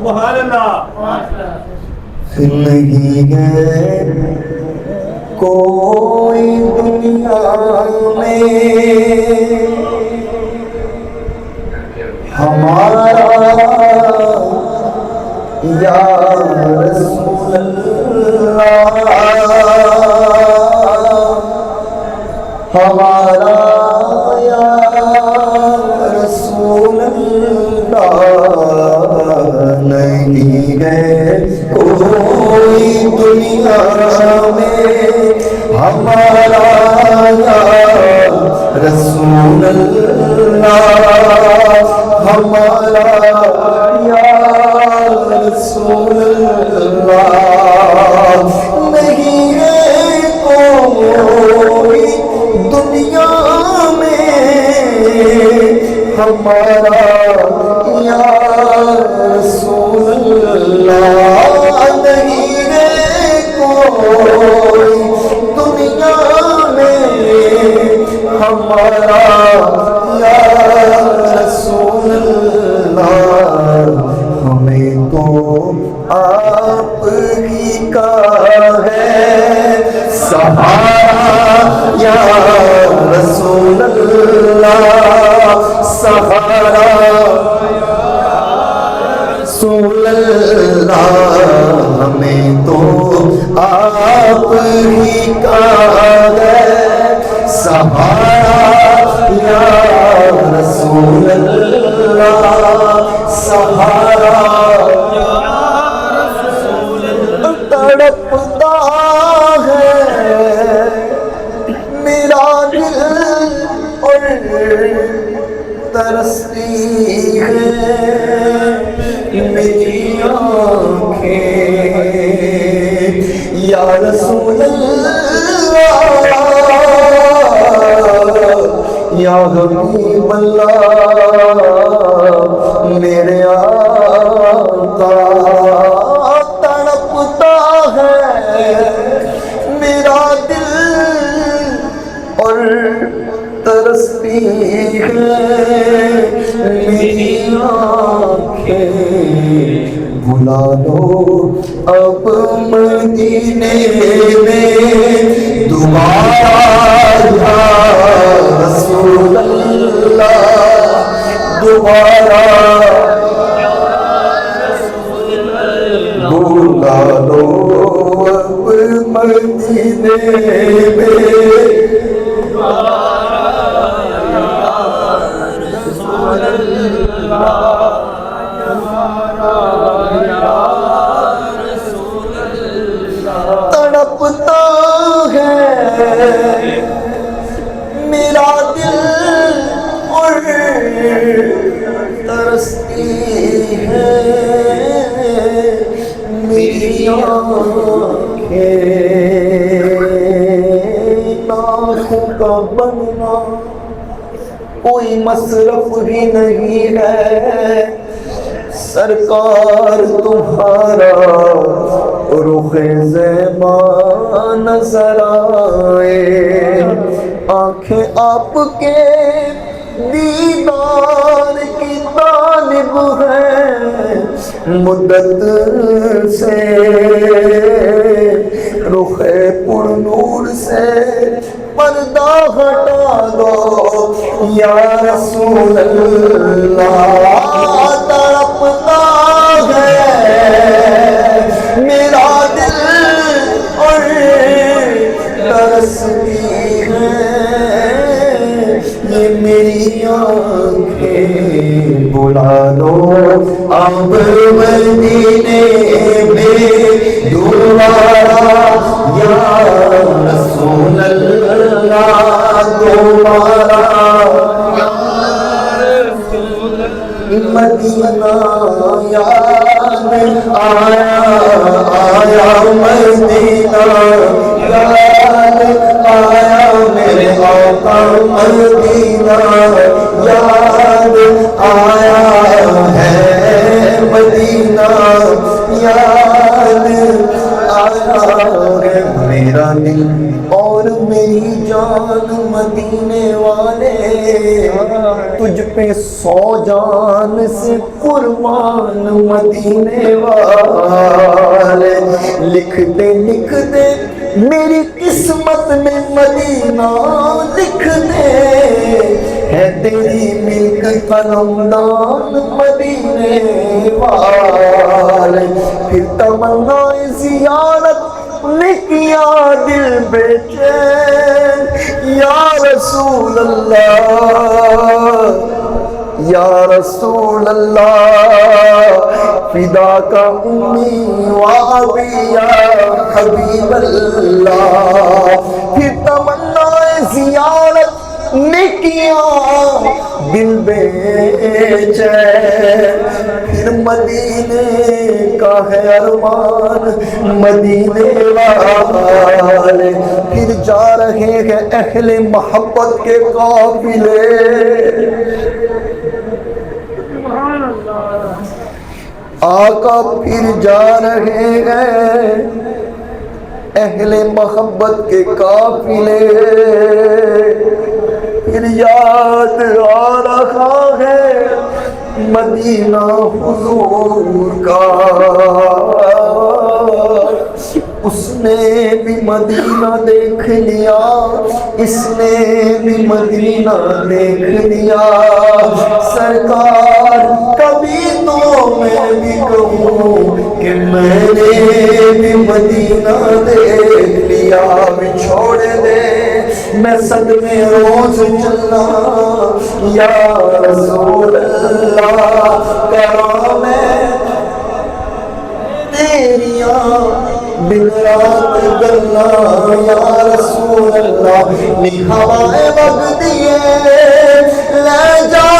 سبحان اللہ. نہیں ہے کوئی دنیا میں ہمارا یا رسول اللہ، ہمارا یا رسول اللہ. نہیں ہے کوئی دنیا میں ہمارا یا رسول اللہ، ہمارا یا رسول اللہ. نہیں ہے کوئی دنیا میں ہمارا یا رسول اللہ. نہیں ہے کوئی دنیا میں ہمارا یا رسول اللہ. ہمیں تو آپ ہی کا ہے سہارا یا رسول اللہ، سہارا رسول اللہ. ہمیں تو آپ ہی کا ہے سہارا یا رسول اللہ، سہارا یا رسول اللہ. تڑپتا ہے میرا دل اور ترستی ہے میری آنکھیں یا رسول اللہ، یا حبیب اللہ میرے آقا. تڑپتا ہے میرا دل اور ترستی ہے میری آنکھیں. بلا لو اب مدینے میں دوبارہ یا رسول اللہ، دوبارہ بلا لو اب مدینے میں تڑپتا ہے میرا دل اور ترستی ہے میری آنکھیں. ناخوں کا بننا کوئی مصرف ہی نہیں ہے، سرکار تمہارا رخ زیباں نظر آئے. آنکھیں آپ کے دیدار کی طالب ہے مدت سے، رخ پر نور سے پردہ ہٹا دو یا رسول اللہ. تڑپتا ہے میرا دل اور ترستی ہے یہ میری آنکھیں. بلا لو اب مدینے میں دوبارہ یا رسول اللہ، دوبارہ مدینہ یاد آیا مدینہ یاد آیا میرے آقا مدینہ یاد آیا ہے مدینہ یاد آیا. میرا دل اور میری جان مدینے والے تجھ پہ 100 جان سے قربان مدینے والے، لکھ دے میری قسمت میں مدینہ لکھ دے، ہے تیری ملک قلمدان مدینے والے۔ پھر تمنا زیارت نے کیا دل بے چین، یا رسول اللہ یا رسول اللہ، فدا کا امی و ابی یا حبیب اللہ۔ پھر تمنا زیارت نے کیا دل بے چین، پھر مدینے کا ہے ارمان مدینے والے، پھر جا رہے ہیں اہل محبت کے قافلے، آقا پھر جا رہے ہیں اہل محبت کے قافلے، پھر یاد آ رہا ہے مدینہ حضور کا، اس نے بھی مدینہ دیکھ لیا، اس نے بھی مدینہ دیکھ لیا، سرکار کبھی تو میں بھی کہوں کہ میں نے بھی مدینہ دیکھ لیا، بھی چھوڑ دے میں صدمے روز چلنا، یا رسول اللہ کرام تیریاں بن رات گلنا، یا رسول اللہ ہوائیں بگ دیے لے جا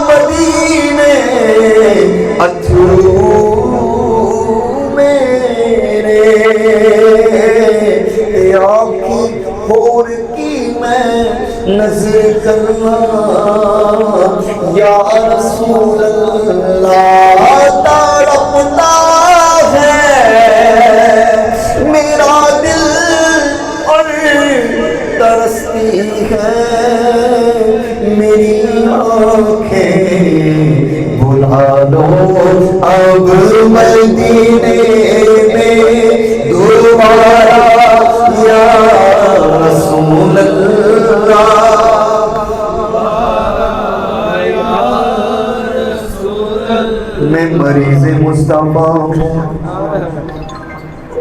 مدینے، اتھرو میرے آنکھی پھوڑ کی میں نظر کرنا، یا رسول اللہ تڑپتا ہے میرا دل اور ترستی ہے میری آنکھیں، بلا لو اب مدینے میں دوبارہ یا رسول اللہ، میں مریض مصطفیٰ ہوں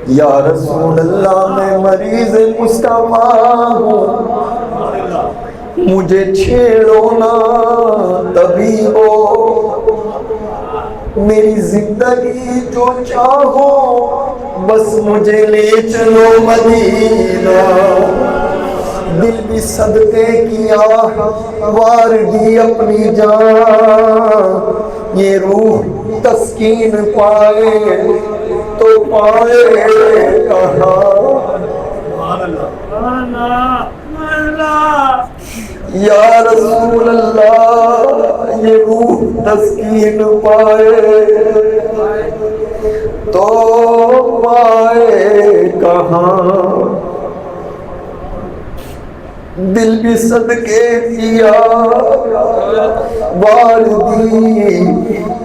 یا رسول اللہ، میں مریض مصطفیٰ ہوں، مجھے چھیڑو نا طبیبو، میری زندگی جو چاہو بس مجھے لے چلو مدینہ، دل بھی صدقے کیا وار دی اپنی جان، یہ روح تسکین پائے تو پائے کہاں، یا رسول اللہ یہ روح تسکین پائے تو پائے کہاں، دل بھی صدقے کیا والدی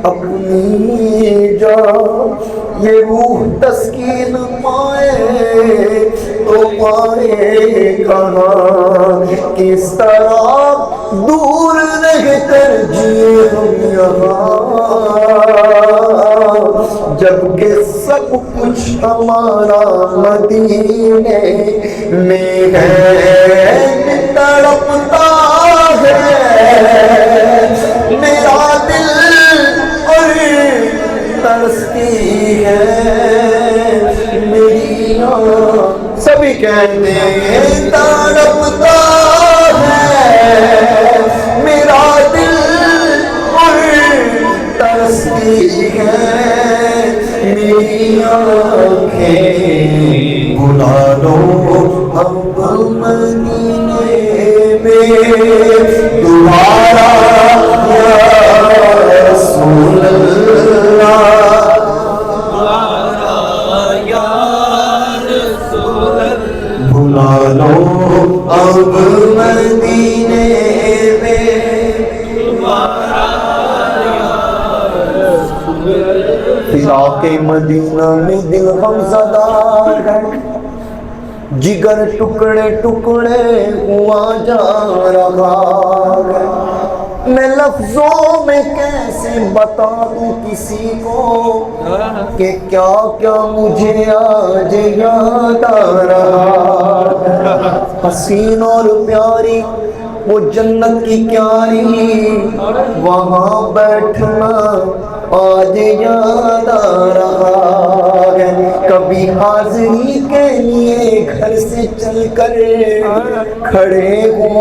اپنی جان، یہ روح تسکین پائے تو پائے کہاں، کس طرح دور رہ کر جیے ہم یہاں، جبکہ سب کچھ ہمارا مدینے میں ہے، تڑپتا ہے میرا دل اور ترستی ہے میری آنکھ، سبھی کہتے ہیں تڑپتا ہے میرا دل اور ترستی ہے میری آنکھیں، بلا لو ہم مدینے میں دوبارہ یا رسول اللہ، بلا لو اب فراق مدینہ میں دل غمزدہ ہے، جگر ٹکڑے ٹکڑے ہوا جا رہا ہے، میں لفظوں میں کیسے بتا دوں کسی کو کہ کیا کیا مجھے آج یاد آ رہا ہے۔ حسین اور پیاری وہ جنت کی کیاری، وہاں بیٹھنا آج یاد آ رہا ہے۔ کبھی حاضری کے لیے گھر سے چل کر کھڑے ہو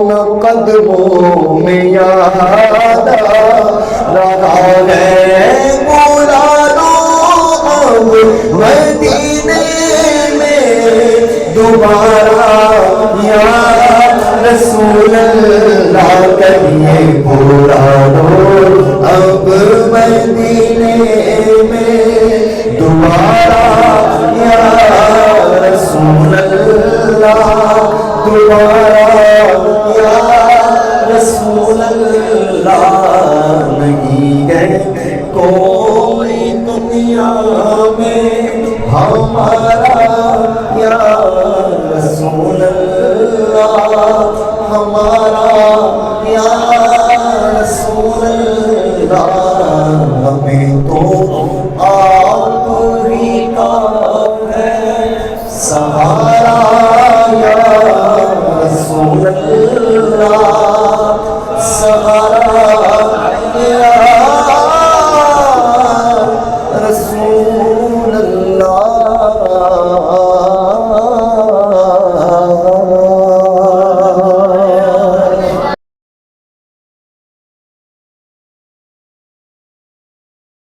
نہ قدموں میں یاد آ رہا ہے۔ بلا لو اب مدینے میں دوبارہ یا رسول اللہ کہیے، بلا لو اب مدینے میں دوبارہ یا رسول اللہ، دوبارہ یا رسول اللہ۔ نہیں ہے کوئی دنیا میں ہمارا یا رسول اللہ، ہمارا یا رسول اللہ۔